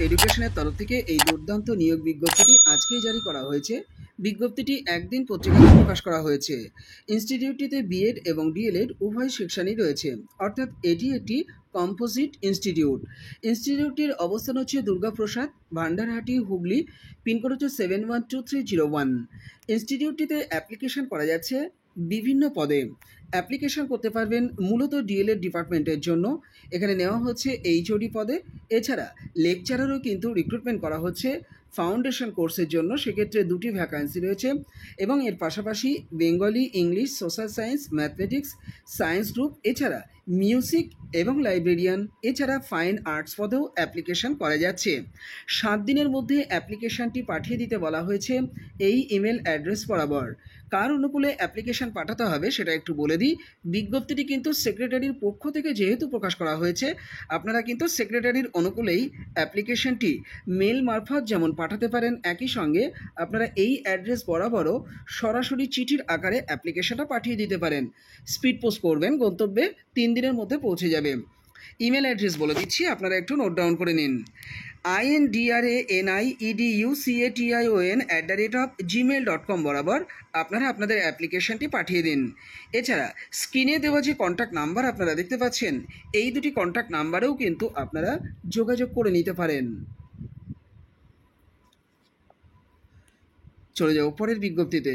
এডুকেশনের তরফ থেকে এই দুর্দান্ত নিয়োগ বিজ্ঞপ্তিটি আজকেই জারি করা হয়েছে। বিজ্ঞপ্তিটি একদিন পত্রিকাতে প্রকাশ করা হয়েছে। ইনস্টিটিউটটিতে বিএড এবং ডিএলএড উভয় সেকশনই রয়েছে, অর্থাৎ এটি একটি কম্পোজিট ইনস্টিটিউট। ইনস্টিটিউটটির অবস্থান হচ্ছে দুর্গাপ্রসাদ, ভান্ডারহাটি, হুগলি। পিনকোড হচ্ছে 712301। ইনস্টিটিউটটিতে অ্যাপ্লিকেশন করা যাচ্ছে বিভিন্ন পদে। অ্যাপ্লিকেশন করতে পারবেন মূলত ডিএলএড ডিপার্টমেন্টের জন্য। এখানে নেওয়া হচ্ছে এইচওডি পদে। এছাড়া লেকচারারও কিন্তু রিক্রুটমেন্ট করা হচ্ছে ফাউন্ডেশন কোর্সের জন্য। সেক্ষেত্রে দুটি ভ্যাকান্সি রয়েছে এবং এর পাশাপাশি Bengali, English, social science, mathematics, science group, এছাড়া মিউজিক এবং লাইব্রেরিয়ান, এছাড়া ফাইন আর্টস পদেও অ্যাপ্লিকেশন করা যাচ্ছে। 7 দিনের মধ্যে অ্যাপ্লিকেশনটি পাঠিয়ে দিতে বলা হয়েছে এই ইমেল অ্যাড্রেস বরাবর। কার অনুকূলে অ্যাপ্লিকেশন পাঠাতে হবে সেটা একটু বলে দিই। বিজ্ঞপ্তিটি কিন্তু সেক্রেটারির পক্ষ থেকে যেহেতু প্রকাশ করা হয়েছে, আপনারা কিন্তু সেক্রেটারির অনুকূলেই অ্যাপ্লিকেশনটি মেল মারফত যেমন পাঠাতে পারেন, একই সঙ্গে আপনারা এই অ্যাড্রেস বরাবরও সরাসরি চিঠির আকারে অ্যাপ্লিকেশনটা পাঠিয়ে দিতে পারেন। স্পিড পোস্ট করবেন, গন্তব্যে 3 দিনের মধ্যে পৌঁছে যাবে। ইমেল অ্যাড্রেস বলে দিচ্ছি, আপনারা একটু নোট ডাউন করে নিন। indranideucation@gmail.com বরাবর আপনারা আপনাদের অ্যাপ্লিকেশনটি পাঠিয়ে দিন। এছাড়া স্ক্রিনে দেওয়া যে কন্ট্যাক্ট নাম্বার আপনারা দেখতে পাচ্ছেন, এই দুটি কন্ট্যাক্ট নাম্বারেও কিন্তু আপনারা যোগাযোগ করে নিতে পারেন। চলে যাও পরের বিজ্ঞপ্তিতে।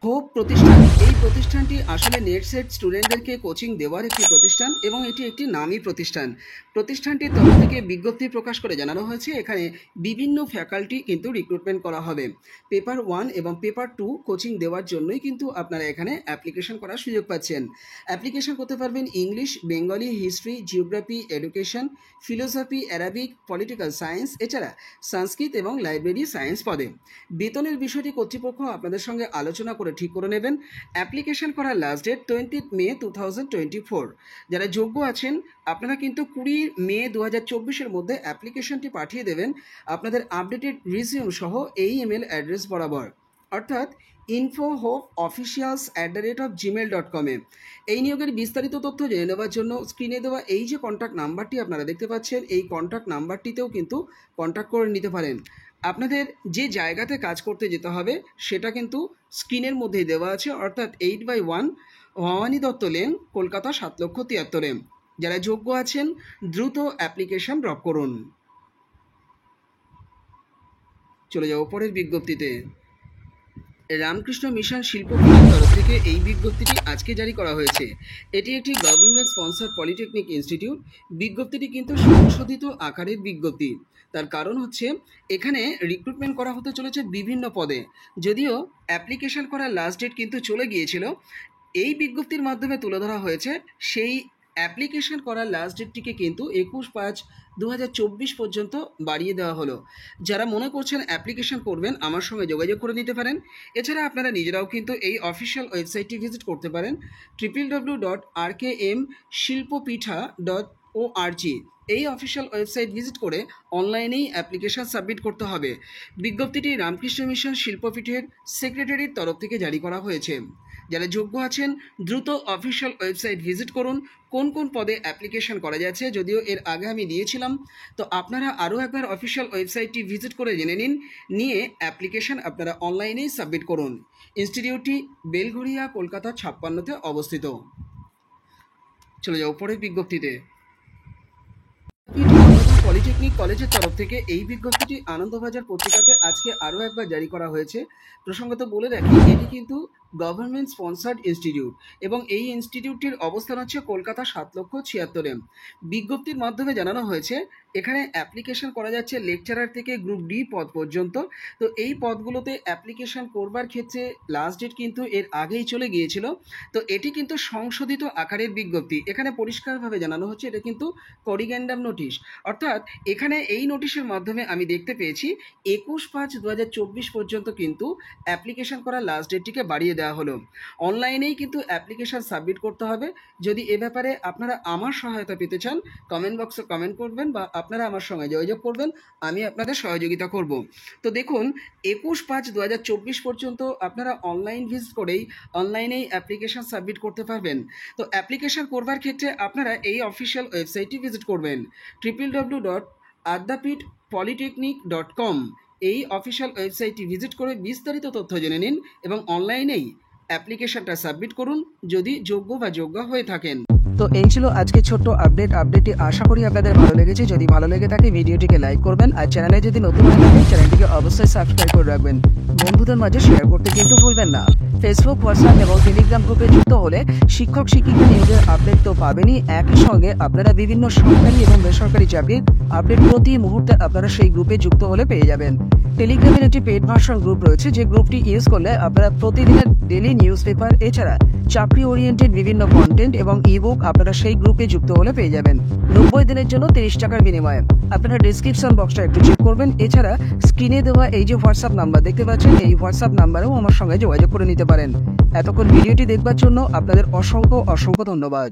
হোপ প্রতিষ্ঠান, এই প্রতিষ্ঠানটি আসলে নেট সেট স্টুডেন্টদেরকে কোচিং দেওয়ার একটি প্রতিষ্ঠান এবং এটি একটি নামী প্রতিষ্ঠান। প্রতিষ্ঠানটির তরফ থেকে বিজ্ঞপ্তি প্রকাশ করে জানানো হয়েছে এখানে বিভিন্ন ফ্যাকাল্টি কিন্তু রিক্রুটমেন্ট করা হবে। পেপার 1 এবং পেপার 2 কোচিং দেওয়ার জন্যই কিন্তু আপনারা এখানে অ্যাপ্লিকেশন করার সুযোগ পাচ্ছেন। অ্যাপ্লিকেশন করতে পারবেন English, Bengali, history, geography, education, philosophy, Arabic, political science, এছাড়া সংস্কৃত এবং লাইব্রেরি সায়েন্স পদে। বেতনের বিষয়টি কর্তৃপক্ষ আপনাদের সঙ্গে আলোচনা করে ঠিক করে নেবেন। অ্যাপ্লিকেশন করার লাস্ট ডেট 20 মে 2024। যারা যোগ্য আছেন আপনারা কিন্তু 20 মে 2024-এর মধ্যে অ্যাপ্লিকেশনটি পাঠিয়ে দেবেন আপনাদের আপডেটেড রিজিউম সহ এই ইমেল অ্যাড্রেস বরাবর, অর্থাৎ info.hopeofficials@gmail.com এ। এই নিয়োগের বিস্তারিত তথ্য জেনে নেওয়ার জন্য স্ক্রিনে দেওয়া এই যে কন্ট্যাক্ট নাম্বারটি আপনারা দেখতে পাচ্ছেন, এই কন্ট্যাক্ট নাম্বারটিতেও কিন্তু কন্ট্যাক্ট করে নিতে পারেন। আপনাদের যে জায়গাতে কাজ করতে যেতে হবে সেটা কিন্তু স্ক্রিনের মধ্যেই দেওয়া আছে, অর্থাৎ 8/1 ভবানী দত্ত লেন, কলকাতা 7,73,000। যারা যোগ্য আছেন দ্রুত অ্যাপ্লিকেশন ড্রপ করুন। চলে যাও পরের বিজ্ঞপ্তিতে। রামকৃষ্ণ মিশন শিল্পকলার তরফ থেকে এই বিজ্ঞপ্তিটি আজকে জারি করা হয়েছে। এটি একটি গভর্নমেন্ট স্পন্সর পলিটেকনিক ইনস্টিটিউট। বিজ্ঞপ্তিটি কিন্তু সংশোধিত আকারের বিজ্ঞপ্তি। তার কারণ হচ্ছে এখানে রিক্রুটমেন্ট করা হতে চলেছে বিভিন্ন পদে। যদিও অ্যাপ্লিকেশন করার লাস্ট ডেট কিন্তু চলে গিয়েছিল, এই বিজ্ঞপ্তির মাধ্যমে তুলে ধরা হয়েছে সেই অ্যাপ্লিকেশন করার লাস্ট ডেটটিকে কিন্তু 21/5/2024 পর্যন্ত বাড়িয়ে দেওয়া হলো। যারা মনে করছেন অ্যাপ্লিকেশন করবেন আমার সঙ্গে যোগাযোগ করে নিতে পারেন। এছাড়া আপনারা নিজেরাও কিন্তু এই অফিসিয়াল ওয়েবসাইটটি ভিজিট করতে পারেন www.rkmshilpopitha.org। এই অফিসিয়াল ওয়েবসাইট ভিজিট করে অনলাইনেই অ্যাপ্লিকেশন সাবমিট করতে হবে। বিজ্ঞপ্তিটি রামকৃষ্ণ মিশন শিল্পপীঠের সেক্রেটারির তরফ থেকে জারি করা হয়েছে। যারা যোগ্য আছেন দ্রুত অফিসিয়াল ওয়েবসাইট ভিজিট করুন। কোন কোন পদে অ্যাপ্লিকেশন করা যাচ্ছে যদিও এর আগে আমি দিয়েছিলাম, তো আপনারা আরও একবার অফিসিয়াল ওয়েবসাইটটি ভিজিট করে জেনে নিয়ে অ্যাপ্লিকেশন আপনারা অনলাইনেই সাবমিট করুন। ইনস্টিটিউটটি বেলঘড়িয়া, কলকাতা 56-তে অবস্থিত। চলে যাও পরের বিজ্ঞপ্তিতে। পলিটেকনিক কলেজের তরফ থেকে এই বিজ্ঞপ্তিটি আনন্দবাজার পত্রিকাতে আজকে আরও একবার জারি করা হয়েছে। প্রসঙ্গত বলে রাখি এটি কিন্তু গভর্নমেন্ট স্পন্সার্ড ইনস্টিটিউট এবং এই ইনস্টিটিউটটির অবস্থান হচ্ছে কলকাতা 7,76,000-এ। বিজ্ঞপ্তির মাধ্যমে জানানো হয়েছে এখানে অ্যাপ্লিকেশন করা যাচ্ছে লেকচারার থেকে গ্রুপ ডি পদ পর্যন্ত। তো এই পদগুলোতে অ্যাপ্লিকেশন করবার ক্ষেত্রে লাস্ট ডেট কিন্তু এর আগেই চলে গিয়েছিল। তো এটি কিন্তু সংশোধিত আকারের বিজ্ঞপ্তি। এখানে পরিষ্কারভাবে জানানো হচ্ছে এটা কিন্তু করিগ্যান্ডাম নোটিশ, অর্থাৎ এখানে এই নোটিশের মাধ্যমে আমি দেখতে পেয়েছি 21/5/2024 পর্যন্ত কিন্তু অ্যাপ্লিকেশন করার লাস্ট ডেটটিকে বাড়িয়ে দেওয়া হলো। অনলাইনেই কিন্তু অ্যাপ্লিকেশান সাবমিট করতে হবে। যদি এ ব্যাপারে আপনারা আমার সহায়তা পেতে চান, কমেন্ট বক্সে কমেন্ট করবেন বা আপনারা আমার সঙ্গে যোগাযোগ করবেন, আমি আপনাদের সহযোগিতা করব। তো দেখুন, 21/5/2024 পর্যন্ত আপনারা অনলাইন ভিজিট করেই অনলাইনেই অ্যাপ্লিকেশান সাবমিট করতে পারবেন। তো অ্যাপ্লিকেশান করবার ক্ষেত্রে আপনারা এই অফিসিয়াল ওয়েবসাইটটি ভিজিট করবেন, www.adapitpolytechnic.com। এই অফিসিয়াল ওয়েবসাইটটি ভিজিট করে বিস্তারিত তথ্য জেনে নিন এবং অনলাইনেই অ্যাপ্লিকেশনটা সাবমিট করুন যদি যোগ্য বা যোগ্যা হয়ে থাকেন। তো এই ছিল আজকে ছোট্ট আপডেটটি আশা করি আপনাদের ভালো লেগেছে। যদি ভালো লেগে থাকে ভিডিওটিকে লাইক করবেন, আর চ্যানেলে যদি নতুন হয়ে থাকেন চ্যানেলটিকে অবশ্যই সাবস্ক্রাইব করে রাখবেন। বন্ধুদের মাঝে শেয়ার করতে কিন্তু ভুলবেন না। ফেসবুক, হোয়াটসঅ্যাপ এবং টেলিগ্রাম গ্রুপে যুক্ত হলে শিক্ষক শিক্ষিকা নিয়োগের আপডেট তো পাবেনই, একই সঙ্গে আপনারা বিভিন্ন সরকারি এবং বেসরকারি চাকরির আপডেট প্রতি মুহূর্তে আপনারা সেই গ্রুপে যুক্ত হলে পেয়ে যাবেন। টেলিগ্রামের একটি পেইড ভার্সন গ্রুপ রয়েছে, যে গ্রুপটি ইউজ করলে আপনারা প্রতিদিনের ডেইলি নিউজ পেপার এছাড়া চাকরি ওরিয়েন্টেড বিভিন্ন কন্টেন্ট এবং ইবুক আপনারা সেই গ্রুপে যুক্ত হলে পেয়ে যাবেন 90 দিনের জন্য 30 টাকার বিনিময়ে। আপনারা ডিসক্রিপশন বক্সটা একটু চেক করবেন। এছাড়া স্ক্রিনে দেওয়া এই যে হোয়াটসঅ্যাপ নাম্বার দেখতে পাচ্ছেন, এই হোয়াটসঅ্যাপ নাম্বারেও আমার সঙ্গে যোগাযোগ করে নিতে পারেন। এতক্ষণ ভিডিওটি দেখবার জন্য আপনাদের অসংখ্য ধন্যবাদ।